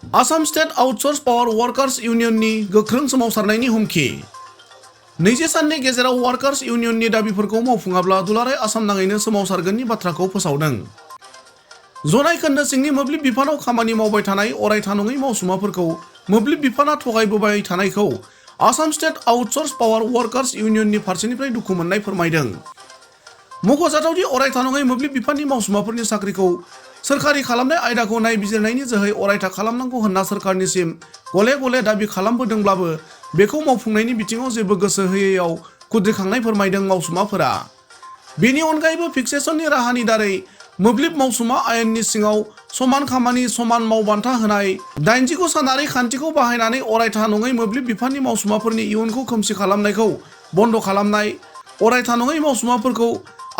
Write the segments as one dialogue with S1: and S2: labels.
S1: Assam state outsource power workers इउनियननि गोख्रों सोमावसारनायनि हुमखि 20 साननि गेजेराव वर्कर्स इउनियननि दाबिफोरखौ मावफुङाब्ला दुलाराय आसाम नाङैनो सोमावसारगोननि बाथ्राखौ फोसावदों। जनाय खोन्दो सिंनि मोब्लिब बिफानाव खामानि मावबाय थानाय अरायथा नङै मावसुमाफोरखौ मोब्लिब बिफाना थगायबोबाय थानायखौ Assam state outsource power workers इउनियननि फारसेनिफ्राय दुखु मोननाय फोरमायदों। मख'जाथावदि अरायथा नङै मोब्लिब बिफाननि मावसुमाफोरनि साख्रिखौ सोरखारि खालामनाय आयदाखौ नायबिजिरनायनि जोहै अरायथा खालामनांगौ होनना सोरखारनिसिम गले गले दाबि खालामबोदोंब्लाबो बेखौ मावफुंनायनि बिथिङाव जेबो गोसो होयैयाव खुद्रिखांनाय फोरमायदों मावसुमाफोरा। बेनि अनगायैबो फिक्सेसननि राहानि दारै मोब्लिब मावसुमा आयेननि सिङाव समान खामानि समान मावबान्था होनाय 89 सानारि खान्थिखौ बाहायनानै अरायथा नङै मोब्लिब बिफाननि मावसुमाफोरनि इयुनखौ खोमसि खालामनायखौ बन्द' खालामनाय, अरायथा नङै मावसुमाफोरखौ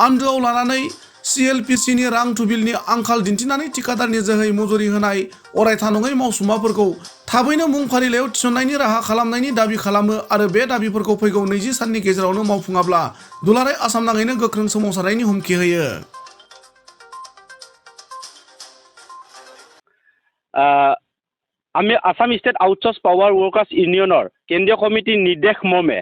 S1: आन्दोआव लानानै CLPCनि रां थुबिलनि आंखाल दिन्थिनानै थिकादारनि जोहै मजुरि होनाय अरायथा नङै मावसुमाफोरखौ थाबैनो मुं फारिलाइयाव थिसननायनि राहा खालामनायनि दाबि खालामो आरो बे दाबिफोरखौ फैगौ 20 साननि गेजेरावनो मावफुङाब्ला दुलाराय आसाम नाङैनो गोख्रों सोमावसारनायनि हुमखि होयो।
S2: আমি Assam state outsource power workers ইউনিয়নৰ কেন্দ্ৰীয় কমিটিৰ নিৰ্দেশ মৰ্মে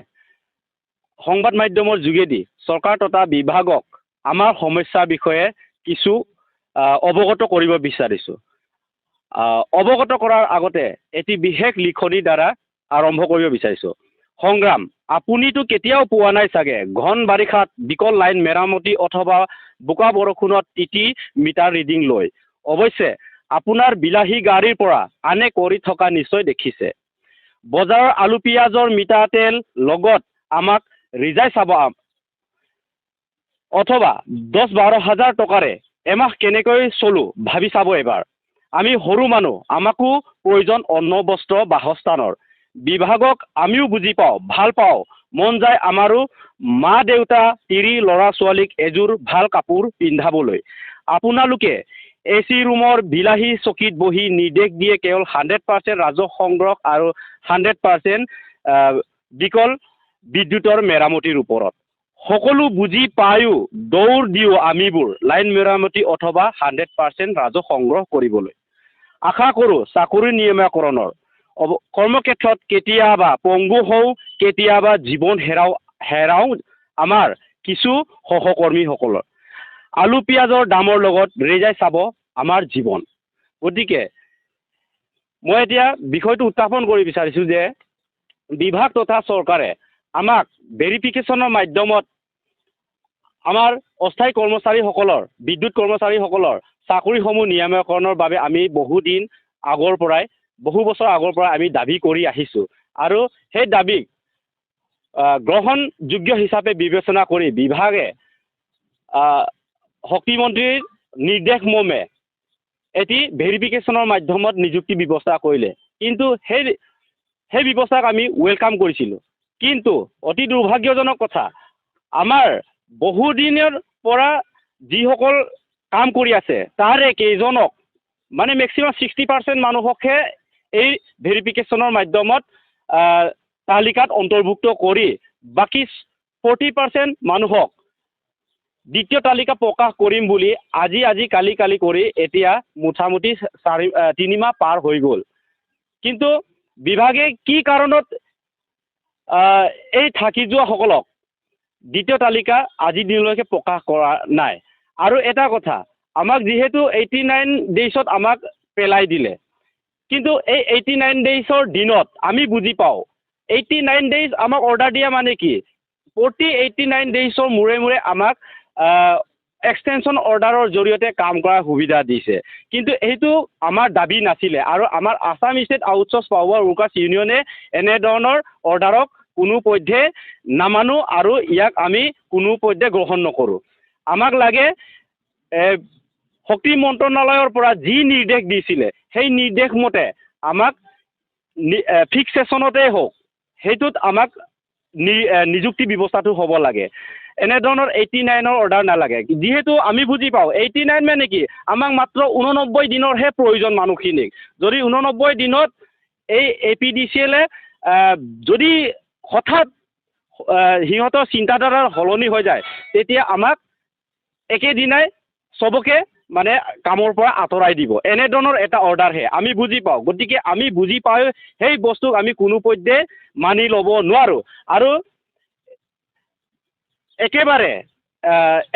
S2: সংবাদ মাধ্যমৰ যোগেদি চৰকাৰ তথা বিভাগক আমাৰ সমস্যাৰ বিষয়ে কিছু অৱগত কৰিব বিচাৰিছোঁ। অৱগত কৰাৰ আগতে এটি বিশেষ লিখনিৰ দ্বাৰা আৰম্ভ কৰিব বিচাৰিছোঁ। সংগ্ৰাম, আপুনিতো কেতিয়াও পোৱা নাই চাগে ঘন বাৰিষাত বিকল লাইন মেৰামতি অথবা বোকা বৰষুণত তিতি মিটাৰ ৰিডিং লৈ। অৱশ্যে আপোনাৰ বিলাহী গাড়ীৰ পৰা আনে কৰি থকা নিশ্চয় দেখিছে। বজাৰৰ আলু পিঁয়াজৰ মিঠাতেল লগত আমাক ৰিজাই চাব অথবা 10-12 হাজাৰ টকাৰে এমাহ কেনেকৈ চলো ভাবি চাব এবাৰ। আমি সৰু মানুহ, আমাকো প্ৰয়োজন অন্ন বস্ত্ৰ বাসস্থানৰ। বিভাগক আমিও বুজি পাওঁ, ভাল পাওঁ, মন যায় আমাৰো মা দেউতা তিৰি ল'ৰা ছোৱালীক এযোৰ ভাল কাপোৰ পিন্ধাবলৈ। আপোনালোকে AC ৰুমৰ বিলাহী চকীত বহি নিৰ্দেশ দিয়ে কেৱল 100% ৰাজহ সংগ্ৰহ আৰু 100% বিকল বিদ্যুতৰ মেৰামতিৰ ওপৰত। সকলো বুজি পায়ো দৌৰ দিওঁ আমিবোৰ লাইন মেৰামতি অথবা 100% ৰাজহ সংগ্ৰহ কৰিবলৈ। আশা কৰোঁ চাকৰি নিয়মীকৰণৰ কৰ্মক্ষেত্ৰত কেতিয়াবা পংগু হওঁ, কেতিয়াবা জীৱন হেৰাওঁ আমাৰ কিছু সহকৰ্মীসকলৰ। আলু পিঁয়াজৰ দামৰ লগত ৰেজাই চাব আমাৰ জীৱন। গতিকে মই এতিয়া বিষয়টো উত্থাপন কৰিব বিচাৰিছোঁ যে বিভাগ তথা চৰকাৰে আমাক ভেৰিফিকেশ্যনৰ মাধ্যমত আমাৰ অস্থায়ী কৰ্মচাৰীসকলৰ বিদ্যুৎ কৰ্মচাৰীসকলৰ চাকৰিসমূহ নিয়মীকৰণৰ বাবে আমি বহু বছৰ আগৰ পৰাই আমি দাবী কৰি আহিছোঁ আৰু সেই দাবীক গ্ৰহণযোগ্য হিচাপে বিবেচনা কৰি বিভাগে শক্তিমন্ত্ৰীৰ নিৰ্দেশ মৰ্মে এটি ভেৰিফিকেশ্যনৰ মাধ্যমত নিযুক্তি ব্যৱস্থা কৰিলে। কিন্তু সেই ব্যৱস্থাক আমি ৱেলকাম কৰিছিলোঁ। কিন্তু অতি দুৰ্ভাগ্যজনক কথা, আমাৰ বহুদিনৰ পৰা যিসকল কাম কৰি আছে তাৰে কেইজনক মানে মেক্সিমাম 60% মানুহকহে এই ভেৰিফিকেশ্যনৰ মাধ্যমত তালিকাত অন্তৰ্ভুক্ত কৰি বাকী 40% মানুহক দ্বিতীয় তালিকা প্ৰকাশ কৰিম বুলি আজি কালি কৰি এতিয়া মোটামুটি 3 মাহ পাৰ হৈ গ'ল। কিন্তু বিভাগে কি কাৰণত এই থাকি যোৱাসকলক দ্বিতীয় তালিকা আজিৰ দিনলৈকে প্ৰকাশ কৰা নাই। আৰু এটা কথা, আমাক যিহেতু 89 ডেইজত আমাক পেলাই দিলে, কিন্তু এই 89 ডেইজৰ দিনত আমি বুজি পাওঁ 89 ডেইজ আমাক অৰ্ডাৰ দিয়া মানে কি, প্ৰতি 89 ডেইজৰ মূৰে আমাক এক্সটেনশ্যন অৰ্ডাৰৰ জৰিয়তে কাম কৰাৰ সুবিধা দিছে। কিন্তু এইটো আমাৰ দাবী নাছিলে আৰু আমাৰ আসাম ষ্টেট আউটসোৰ্স পাৱাৰ ৱৰ্কাৰ্ছ ইউনিয়নে এনেধৰণৰ অৰ্ডাৰক কোনোপধ্যে নামানো আৰু ইয়াক আমি কোনোপধ্যে গ্ৰহণ নকৰোঁ। আমাক লাগে শক্তি মন্ত্ৰণালয়ৰ পৰা যি নিৰ্দেশ দিছিলে সেই নিৰ্দেশ মতে আমাক ফিক্স ছেছনতেই হওক সেইটোত আমাক নিযুক্তি ব্যৱস্থাটো হ'ব লাগে। এনেধৰণৰ 89ৰ অৰ্ডাৰ নালাগে। যিহেতু আমি বুজি পাওঁ 89 মানে কি, আমাক মাত্ৰ 89 দিনৰহে প্ৰয়োজন মানুহখিনিক। যদি 89 দিনত এই APDCL-এ যদি হঠাৎ সিহঁতৰ চিন্তাধাৰাৰ সলনি হৈ যায় তেতিয়া আমাক একেদিনাই চবকে মানে কামৰ পৰা আঁতৰাই দিব এনেধৰণৰ এটা অৰ্ডাৰহে আমি বুজি পাওঁ গতিকে আমি বুজি পাই সেই বস্তুক আমি কোনোপধ্যে মানি ল'ব নোৱাৰোঁ আৰু একেবাৰে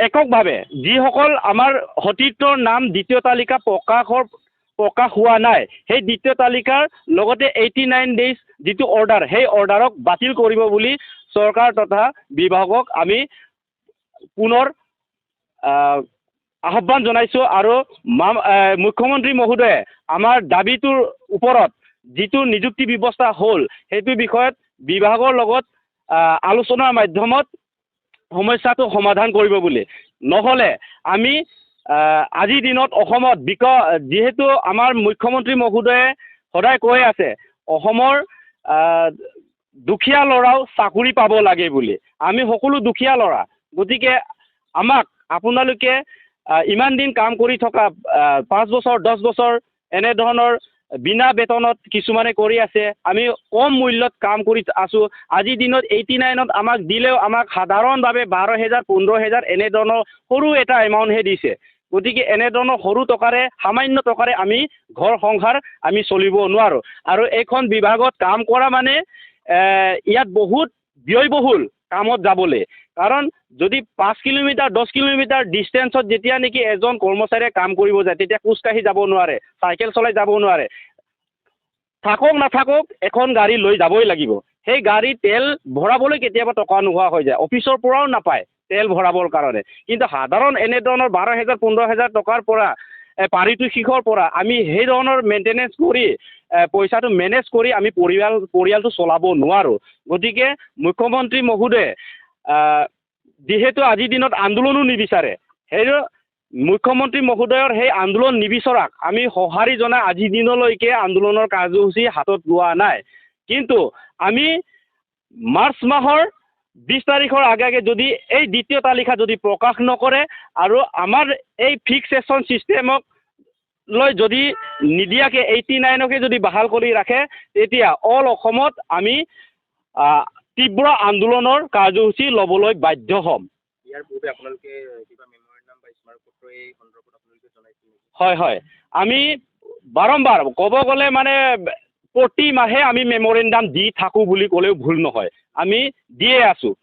S2: এককভাৱে যিসকল আমাৰ সতীৰ্থৰ নাম দ্বিতীয় তালিকা প্ৰকাশ হোৱা নাই সেই দ্বিতীয় তালিকাৰ লগতে 89 ডেইজ যিটো অৰ্ডাৰ সেই অৰ্ডাৰক বাতিল কৰিব বুলি চৰকাৰ তথা বিভাগক আমি পুনৰ আহ্বান জনাইছোঁ আৰু মুখ্যমন্ত্ৰী মহোদয়ে আমাৰ দাবীটোৰ ওপৰত যিটো নিযুক্তি ব্যৱস্থা হ'ল সেইটো বিষয়ত বিভাগৰ লগত আলোচনাৰ মাধ্যমত সমস্যাটো সমাধান কৰিব বুলি নহ'লে আমি আজিৰ দিনত অসমত যিহেতু আমাৰ মুখ্যমন্ত্ৰী মহোদয়ে সদায় কৈ আছে অসমৰ দুখীয়া ল'ৰাও চাকৰি পাব লাগে বুলি আমি সকলো দুখীয়া ল'ৰা গতিকে আমাক আপোনালোকে ইমান দিন কাম কৰি থকা 5 বছৰ 10 বছৰ এনেধৰণৰ বিনা বেতনত কিছুমানে কৰি আছে আমি কম মূল্যত কাম কৰি আছোঁ আজিৰ দিনত 89ত আমাক দিলেও আমাক সাধাৰণভাৱে 12,000 15,000 এনেধৰণৰ সৰু এটা এমাউণ্টহে দিছে গতিকে এনেধৰণৰ সৰু টকাৰে সামান্য টকাৰে আমি ঘৰ সংসাৰ আমি চলিব নোৱাৰোঁ আৰু এইখন বিভাগত কাম কৰা মানে ইয়াত বহুত ব্যয়বহুল কামত যাবলৈ কাৰণ যদি 5 কিলোমিটাৰ 10 কিলোমিটাৰ ডিষ্টেঞ্চত যেতিয়া নেকি এজন কৰ্মচাৰীয়ে কাম কৰিব যায় তেতিয়া খোজকাঢ়ি যাব নোৱাৰে চাইকেল চলাই যাব নোৱাৰে থাকক নাথাকক এখন গাড়ী লৈ যাবই লাগিব সেই গাড়ী তেল ভৰাবলৈ কেতিয়াবা টকা নোহোৱা হৈ যায় অফিচৰ পৰাও নাপায় তেল ভৰাবৰ কাৰণে কিন্তু সাধাৰণ এনেধৰণৰ 12,000 15,000 টকাৰ পৰা পাৰিতোষিকৰ পৰা আমি সেই ধৰণৰ মেইনটেনেঞ্চ কৰি পইচাটো মেনেজ কৰি আমি পৰিয়ালটো চলাব নোৱাৰোঁ গতিকে মুখ্যমন্ত্ৰী মহোদয়ে যিহেতু আজিৰ দিনত আন্দোলনো নিবিচাৰে সেই মুখ্যমন্ত্ৰী মহোদয়ৰ সেই আন্দোলন নিবিচৰাক আমি সঁহাৰি জনাই আজিৰ দিনলৈকে আন্দোলনৰ কাৰ্যসূচী হাতত লোৱা নাই কিন্তু আমি মাৰ্চ মাহৰ 20 তাৰিখৰ আগে যদি এই দ্বিতীয় তালিকা যদি প্ৰকাশ নকৰে আৰু আমাৰ এই ফিক্সেশ্যন ছিষ্টেমক লৈ যদি নিদিয়াকৈ 89কে যদি বাহাল কৰি ৰাখে তেতিয়া অল অসমত আমি তীব্ৰ আন্দোলনৰ কাৰ্যসূচী ল'বলৈ বাধ্য হ'ম
S3: ইয়াৰ পূৰ্বে আপোনালোকে কিবা মেমৰেণ্ডাম বা স্মাৰকপত্ৰ এই সন্দৰ্ভত আপোনালোকে জনাইছিল
S2: হয় হয় আমি বাৰম্বাৰ ক'ব গ'লে মানে প্ৰতি মাহে আমি মেমৰেণ্ডাম দি থাকোঁ বুলি ক'লেও ভুল নহয় আমি দিয়ে আছোঁ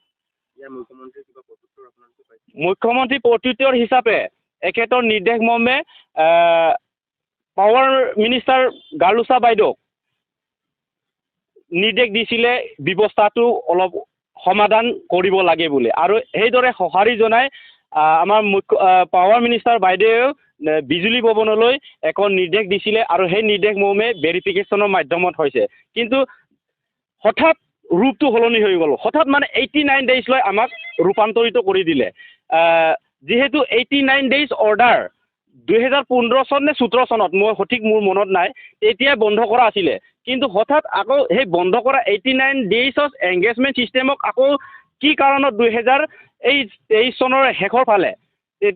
S3: ইয়াৰ মুখ্যমন্ত্ৰীৰ কিবা প্ৰত্যুত্তৰ আপোনালোকে পাইছে
S2: মুখ্যমন্ত্ৰী প্ৰত্যুত্তৰ হিচাপে এখেতৰ নিৰ্দেশ মৰ্মে পাৱাৰ মিনিষ্টাৰ গাৰ্লুচা বাইদেউক নিৰ্দেশ দিছিলে ব্যৱস্থাটো অলপ সমাধান কৰিব লাগে বুলি আৰু সেইদৰে সঁহাৰি জনাই আমাৰ পাৱাৰ মিনিষ্টাৰ বাইদেৱেও বিজুলী ভৱনলৈ এখন নিৰ্দেশ দিছিলে আৰু সেই নিৰ্দেশ মৰ্মে ভেৰিফিকেশ্যনৰ মাধ্যমত হৈছে কিন্তু হঠাৎ ৰূপটো সলনি হৈ গ'ল হঠাৎ মানে 89 ডেইজ লৈ আমাক ৰূপান্তৰিত কৰি দিলে যিহেতু 89 ডেইজ অৰ্ডাৰ 2015 চন নে 17 চনত মই সঠিক মোৰ মনত নাই তেতিয়াই বন্ধ কৰা আছিলে কিন্তু হঠাৎ আকৌ সেই বন্ধ কৰা 89 ডেইজৰ এংগেজমেণ্ট ছিষ্টেমক আকৌ কি কাৰণত 2023 চনৰ শেষৰ ফালে